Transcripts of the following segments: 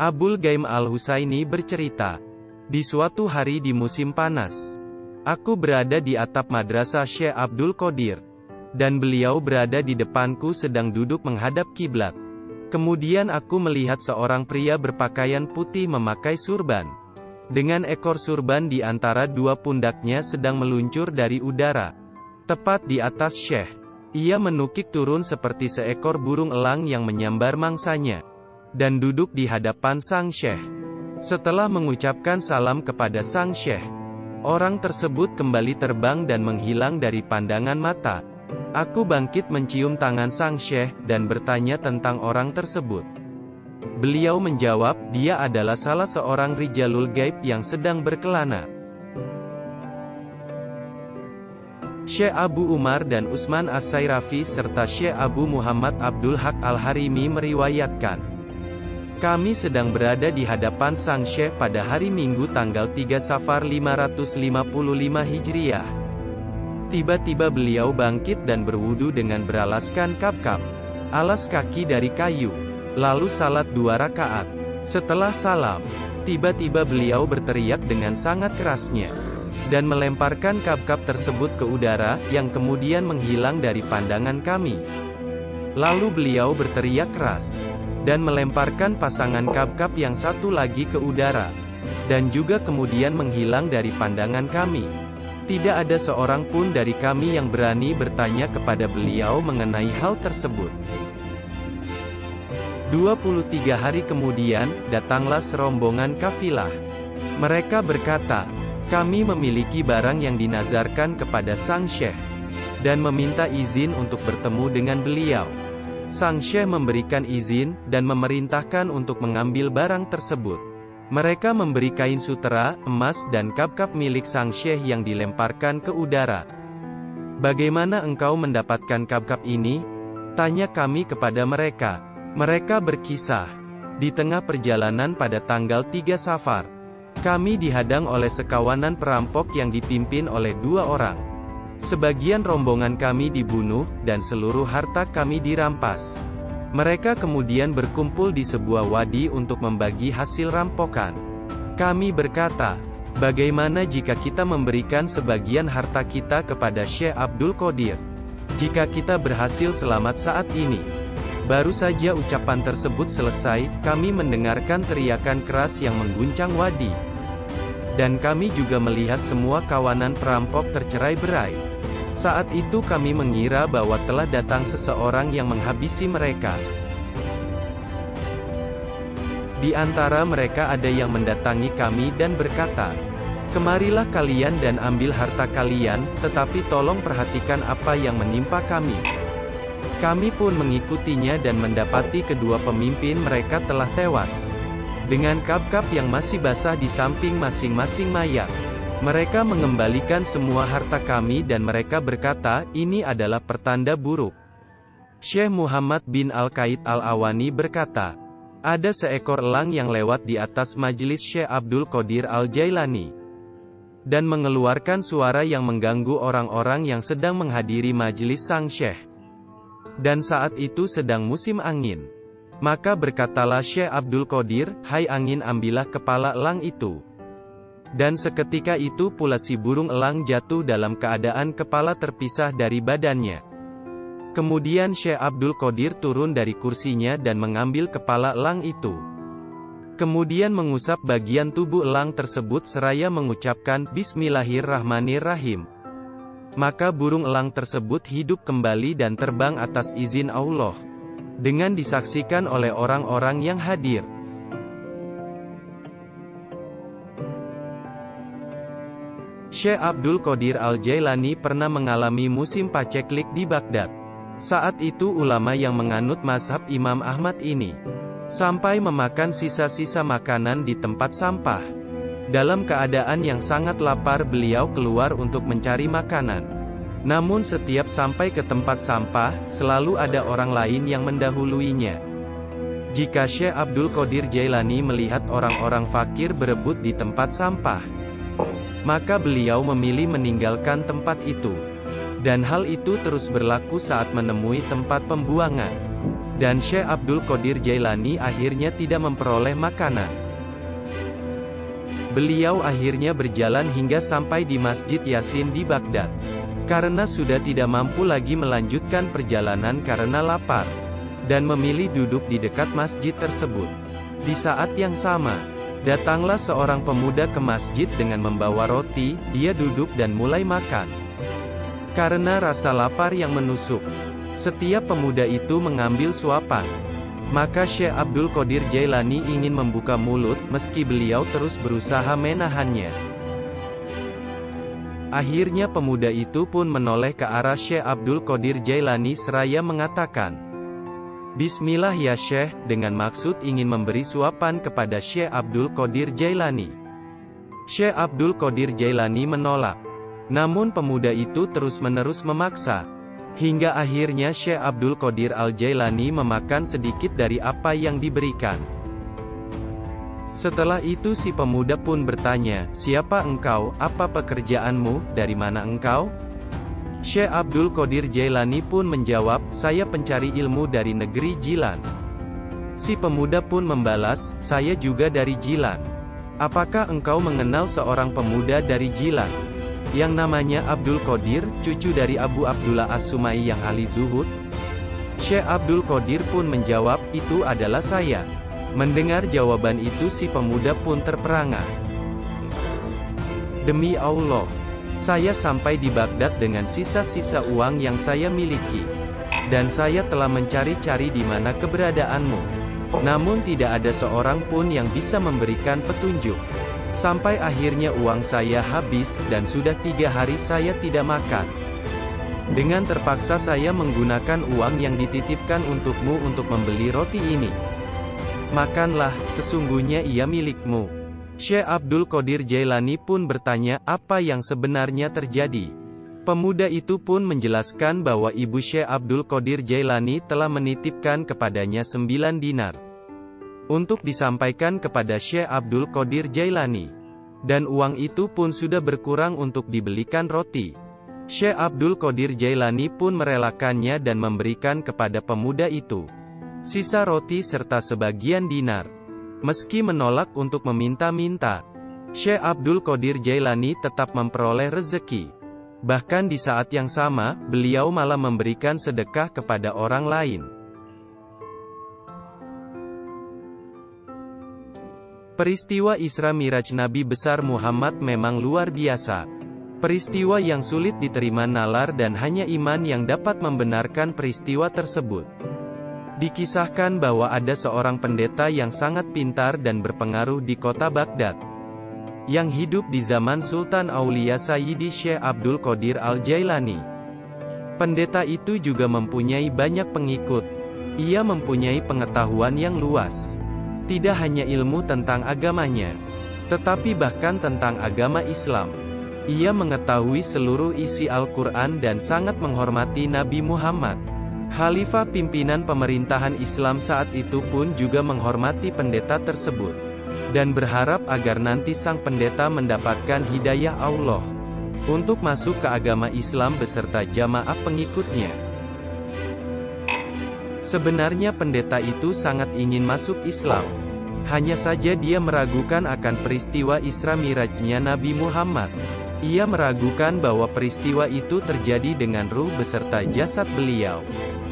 Abul Ghaim Al-Husaini bercerita, di suatu hari di musim panas, aku berada di atap madrasah Syekh Abdul Qadir, dan beliau berada di depanku sedang duduk menghadap kiblat. Kemudian aku melihat seorang pria berpakaian putih memakai surban. Dengan ekor surban di antara dua pundaknya sedang meluncur dari udara. Tepat di atas Syekh. Ia menukik turun seperti seekor burung elang yang menyambar mangsanya. Dan duduk di hadapan sang Syekh. Setelah mengucapkan salam kepada sang Syekh, orang tersebut kembali terbang dan menghilang dari pandangan mata. Aku bangkit mencium tangan sang Syekh, dan bertanya tentang orang tersebut. Beliau menjawab, dia adalah salah seorang Rijalul Gaib yang sedang berkelana. Syekh Abu Umar dan Utsman As-Sairafi serta Syekh Abu Muhammad Abdul Haq Al-Harimi meriwayatkan, kami sedang berada di hadapan sang Syekh pada hari Minggu tanggal 3 Safar 555 Hijriah. Tiba-tiba beliau bangkit dan berwudu dengan beralaskan kap-kap, alas kaki dari kayu, lalu salat 2 rakaat. Setelah salam, tiba-tiba beliau berteriak dengan sangat kerasnya, dan melemparkan kap-kap tersebut ke udara, yang kemudian menghilang dari pandangan kami. Lalu beliau berteriak keras, dan melemparkan pasangan kap-kap yang satu lagi ke udara, dan juga kemudian menghilang dari pandangan kami. Tidak ada seorang pun dari kami yang berani bertanya kepada beliau mengenai hal tersebut. 23 hari kemudian, datanglah serombongan kafilah. Mereka berkata, kami memiliki barang yang dinazarkan kepada sang Syekh, dan meminta izin untuk bertemu dengan beliau. Sang Syekh memberikan izin, dan memerintahkan untuk mengambil barang tersebut. Mereka memberi kain sutera, emas dan kap-kap milik sang Syekh yang dilemparkan ke udara. Bagaimana engkau mendapatkan kap-kap ini? Tanya kami kepada mereka. Mereka berkisah, di tengah perjalanan pada tanggal 3 Safar, kami dihadang oleh sekawanan perampok yang dipimpin oleh 2 orang. Sebagian rombongan kami dibunuh, dan seluruh harta kami dirampas. Mereka kemudian berkumpul di sebuah wadi untuk membagi hasil rampokan. Kami berkata, bagaimana jika kita memberikan sebagian harta kita kepada Syekh Abdul Qadir? Jika kita berhasil selamat saat ini. Baru saja ucapan tersebut selesai, kami mendengarkan teriakan keras yang mengguncang wadi. Dan kami juga melihat semua kawanan perampok tercerai-berai. Saat itu kami mengira bahwa telah datang seseorang yang menghabisi mereka. Di antara mereka ada yang mendatangi kami dan berkata, kemarilah kalian dan ambil harta kalian, tetapi tolong perhatikan apa yang menimpa kami. Kami pun mengikutinya dan mendapati kedua pemimpin mereka telah tewas, dengan kap-kap yang masih basah di samping masing-masing mayat. Mereka mengembalikan semua harta kami dan mereka berkata, ini adalah pertanda buruk. Syekh Muhammad bin Al-Qaid Al-Awani berkata, ada seekor elang yang lewat di atas majelis Syekh Abdul Qadir Al-Jailani, dan mengeluarkan suara yang mengganggu orang-orang yang sedang menghadiri majelis sang Syekh. Dan saat itu sedang musim angin. Maka berkatalah Syekh Abdul Qadir, hai angin ambillah kepala elang itu. Dan seketika itu pula si burung elang jatuh dalam keadaan kepala terpisah dari badannya. Kemudian Syekh Abdul Qadir turun dari kursinya dan mengambil kepala elang itu. Kemudian mengusap bagian tubuh elang tersebut seraya mengucapkan Bismillahirrahmanirrahim. Maka burung elang tersebut hidup kembali dan terbang atas izin Allah, dengan disaksikan oleh orang-orang yang hadir. Syekh Abdul Qadir Al-Jailani pernah mengalami musim paceklik di Baghdad. Saat itu ulama yang menganut mazhab Imam Ahmad ini, sampai memakan sisa-sisa makanan di tempat sampah. Dalam keadaan yang sangat lapar beliau keluar untuk mencari makanan. Namun setiap sampai ke tempat sampah, selalu ada orang lain yang mendahuluinya. Jika Syekh Abdul Qadir Jailani melihat orang-orang fakir berebut di tempat sampah, maka beliau memilih meninggalkan tempat itu. Dan hal itu terus berlaku saat menemui tempat pembuangan. dan Syekh Abdul Qadir Jailani akhirnya tidak memperoleh makanan. Beliau akhirnya berjalan hingga sampai di Masjid Yasin di Baghdad. Karena sudah tidak mampu lagi melanjutkan perjalanan karena lapar, dan memilih duduk di dekat masjid tersebut. Di saat yang sama, datanglah seorang pemuda ke masjid dengan membawa roti. Dia duduk dan mulai makan. Karena rasa lapar yang menusuk, setiap pemuda itu mengambil suapan. Maka Syekh Abdul Qadir Jailani ingin membuka mulut, meski beliau terus berusaha menahannya. Akhirnya pemuda itu pun menoleh ke arah Syekh Abdul Qadir Jailani seraya mengatakan, "Bismillah ya Syekh," dengan maksud ingin memberi suapan kepada Syekh Abdul Qadir Jailani. Syekh Abdul Qadir Jailani menolak. Namun pemuda itu terus-menerus memaksa. Hingga akhirnya Syekh Abdul Qadir Al-Jailani memakan sedikit dari apa yang diberikan. Setelah itu si pemuda pun bertanya, "Siapa engkau? Apa pekerjaanmu? Dari mana engkau?" Syekh Abdul Qadir Jailani pun menjawab, "Saya pencari ilmu dari negeri Jilan." Si pemuda pun membalas, "Saya juga dari Jilan. Apakah engkau mengenal seorang pemuda dari Jilan yang namanya Abdul Qadir, cucu dari Abu Abdullah As-Sumai yang ahli zuhud?" Syekh Abdul Qadir pun menjawab, "Itu adalah saya." Mendengar jawaban itu si pemuda pun terperangah. "Demi Allah, saya sampai di Baghdad dengan sisa-sisa uang yang saya miliki. Dan saya telah mencari-cari di mana keberadaanmu. Namun tidak ada seorang pun yang bisa memberikan petunjuk. Sampai akhirnya uang saya habis, dan sudah 3 hari saya tidak makan. Dengan terpaksa saya menggunakan uang yang dititipkan untukmu untuk membeli roti ini. Makanlah, sesungguhnya ia milikmu." Syekh Abdul Qadir Jailani pun bertanya, apa yang sebenarnya terjadi. Pemuda itu pun menjelaskan bahwa ibu Syekh Abdul Qadir Jailani telah menitipkan kepadanya 9 dinar. Untuk disampaikan kepada Syekh Abdul Qadir Jailani. Dan uang itu pun sudah berkurang untuk dibelikan roti. Syekh Abdul Qadir Jailani pun merelakannya dan memberikan kepada pemuda itu sisa roti serta sebagian dinar. Meski menolak untuk meminta-minta, Syekh Abdul Qadir Jailani tetap memperoleh rezeki. Bahkan di saat yang sama, beliau malah memberikan sedekah kepada orang lain. Peristiwa Isra Miraj Nabi besar Muhammad memang luar biasa. Peristiwa yang sulit diterima nalar dan hanya iman yang dapat membenarkan peristiwa tersebut. Dikisahkan bahwa ada seorang pendeta yang sangat pintar dan berpengaruh di kota Baghdad, yang hidup di zaman Sultan Aulia Sayyidi Syekh Abdul Qadir Al-Jailani. Pendeta itu juga mempunyai banyak pengikut. Ia mempunyai pengetahuan yang luas. Tidak hanya ilmu tentang agamanya, tetapi bahkan tentang agama Islam. Ia mengetahui seluruh isi Al-Quran dan sangat menghormati Nabi Muhammad. Khalifah pimpinan pemerintahan Islam saat itu pun juga menghormati pendeta tersebut, dan berharap agar nanti sang pendeta mendapatkan hidayah Allah untuk masuk ke agama Islam beserta jamaah pengikutnya. Sebenarnya pendeta itu sangat ingin masuk Islam. Hanya saja dia meragukan akan peristiwa Isra Mirajnya Nabi Muhammad. Ia meragukan bahwa peristiwa itu terjadi dengan ruh beserta jasad beliau.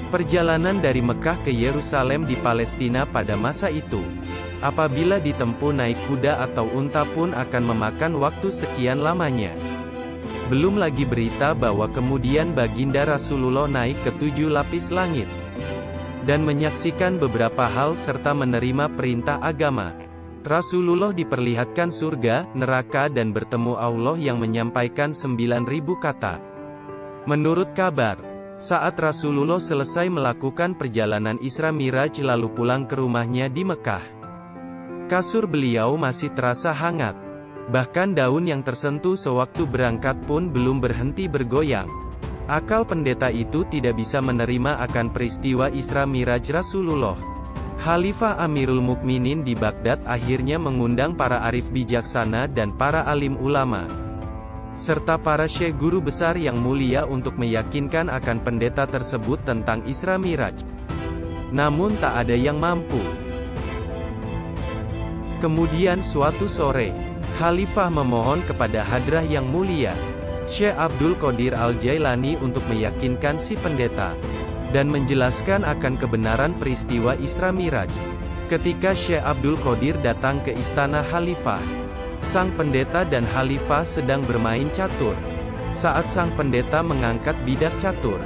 Perjalanan dari Mekah ke Yerusalem di Palestina pada masa itu, apabila ditempuh naik kuda atau unta pun akan memakan waktu sekian lamanya. Belum lagi berita bahwa kemudian baginda Rasulullah naik ke 7 lapis langit, dan menyaksikan beberapa hal serta menerima perintah agama. Rasulullah diperlihatkan surga, neraka dan bertemu Allah yang menyampaikan 9.000 kata. Menurut kabar, saat Rasulullah selesai melakukan perjalanan Isra Miraj lalu pulang ke rumahnya di Mekah, kasur beliau masih terasa hangat. Bahkan daun yang tersentuh sewaktu berangkat pun belum berhenti bergoyang. Akal pendeta itu tidak bisa menerima akan peristiwa Isra Miraj Rasulullah. Khalifah Amirul Mukminin di Baghdad akhirnya mengundang para arif bijaksana dan para alim ulama, serta para syekh guru besar yang mulia untuk meyakinkan akan pendeta tersebut tentang Isra Miraj. namun tak ada yang mampu. Kemudian suatu sore, Khalifah memohon kepada Hadrah yang mulia, Syekh Abdul Qadir Al-Jailani untuk meyakinkan si pendeta, dan menjelaskan akan kebenaran peristiwa Isra Miraj. Ketika Syekh Abdul Qadir datang ke istana Khalifah, sang pendeta dan Khalifah sedang bermain catur. Saat sang pendeta mengangkat bidak catur,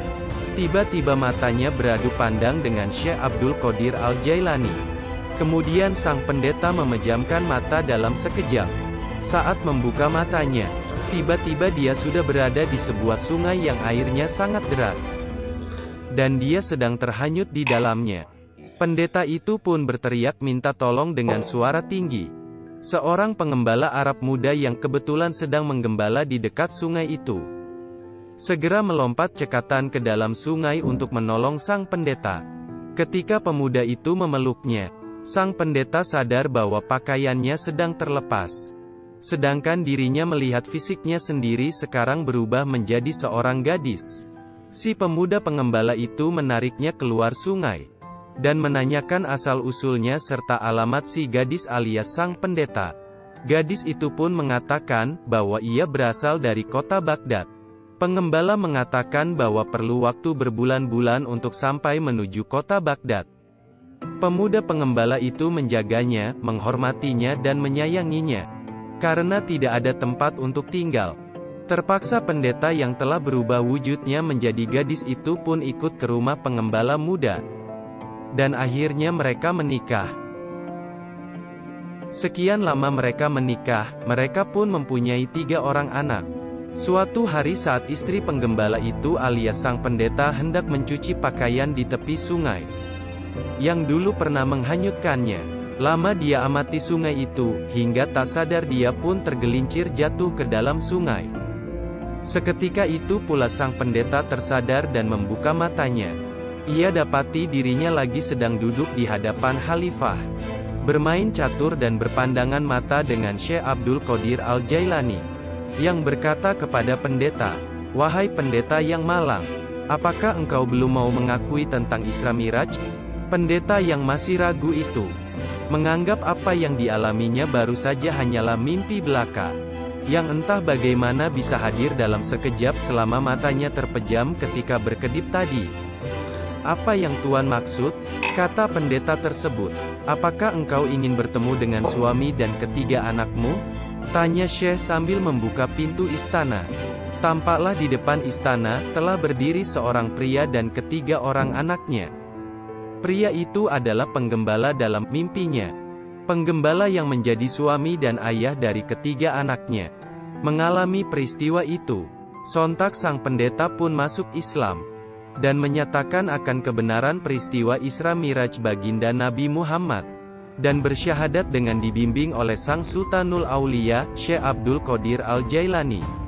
tiba-tiba matanya beradu pandang dengan Syekh Abdul Qadir Al-Jailani. Kemudian sang pendeta memejamkan mata dalam sekejap. Saat membuka matanya, tiba-tiba dia sudah berada di sebuah sungai yang airnya sangat deras, dan dia sedang terhanyut di dalamnya. Pendeta itu pun berteriak minta tolong dengan suara tinggi. Seorang pengembala Arab muda yang kebetulan sedang menggembala di dekat sungai itu segera melompat cekatan ke dalam sungai untuk menolong sang pendeta. Ketika pemuda itu memeluknya, sang pendeta sadar bahwa pakaiannya sedang terlepas, sedangkan dirinya melihat fisiknya sendiri sekarang berubah menjadi seorang gadis. Si pemuda pengembala itu menariknya keluar sungai, dan menanyakan asal-usulnya serta alamat si gadis alias sang pendeta. Gadis itu pun mengatakan bahwa ia berasal dari kota Baghdad. Pengembala mengatakan bahwa perlu waktu berbulan-bulan untuk sampai menuju kota Baghdad. Pemuda pengembala itu menjaganya, menghormatinya dan menyayanginya. Karena tidak ada tempat untuk tinggal, terpaksa pendeta yang telah berubah wujudnya menjadi gadis itu pun ikut ke rumah pengembala muda. Dan akhirnya mereka menikah. Sekian lama mereka menikah, mereka pun mempunyai 3 orang anak. Suatu hari saat istri penggembala itu alias sang pendeta hendak mencuci pakaian di tepi sungai yang dulu pernah menghanyutkannya, lama dia amati sungai itu, hingga tak sadar dia pun tergelincir jatuh ke dalam sungai. Seketika itu pula sang pendeta tersadar dan membuka matanya. Ia dapati dirinya lagi sedang duduk di hadapan Khalifah, bermain catur dan berpandangan mata dengan Syekh Abdul Qadir Al-Jailani, yang berkata kepada pendeta, "Wahai pendeta yang malang, apakah engkau belum mau mengakui tentang Isra Miraj?" Pendeta yang masih ragu itu menganggap apa yang dialaminya baru saja hanyalah mimpi belaka, yang entah bagaimana bisa hadir dalam sekejap selama matanya terpejam ketika berkedip tadi. "Apa yang Tuan maksud?" kata pendeta tersebut. "Apakah engkau ingin bertemu dengan suami dan ketiga anakmu?" tanya Syekh sambil membuka pintu istana. Tampaklah di depan istana telah berdiri seorang pria dan ketiga orang anaknya. Pria itu adalah penggembala dalam mimpinya. Penggembala yang menjadi suami dan ayah dari ketiga anaknya mengalami peristiwa itu. Sontak sang pendeta pun masuk Islam dan menyatakan akan kebenaran peristiwa Isra Miraj baginda Nabi Muhammad, dan bersyahadat dengan dibimbing oleh sang Sultanul Aulia, Syekh Abdul Qadir Al-Jailani.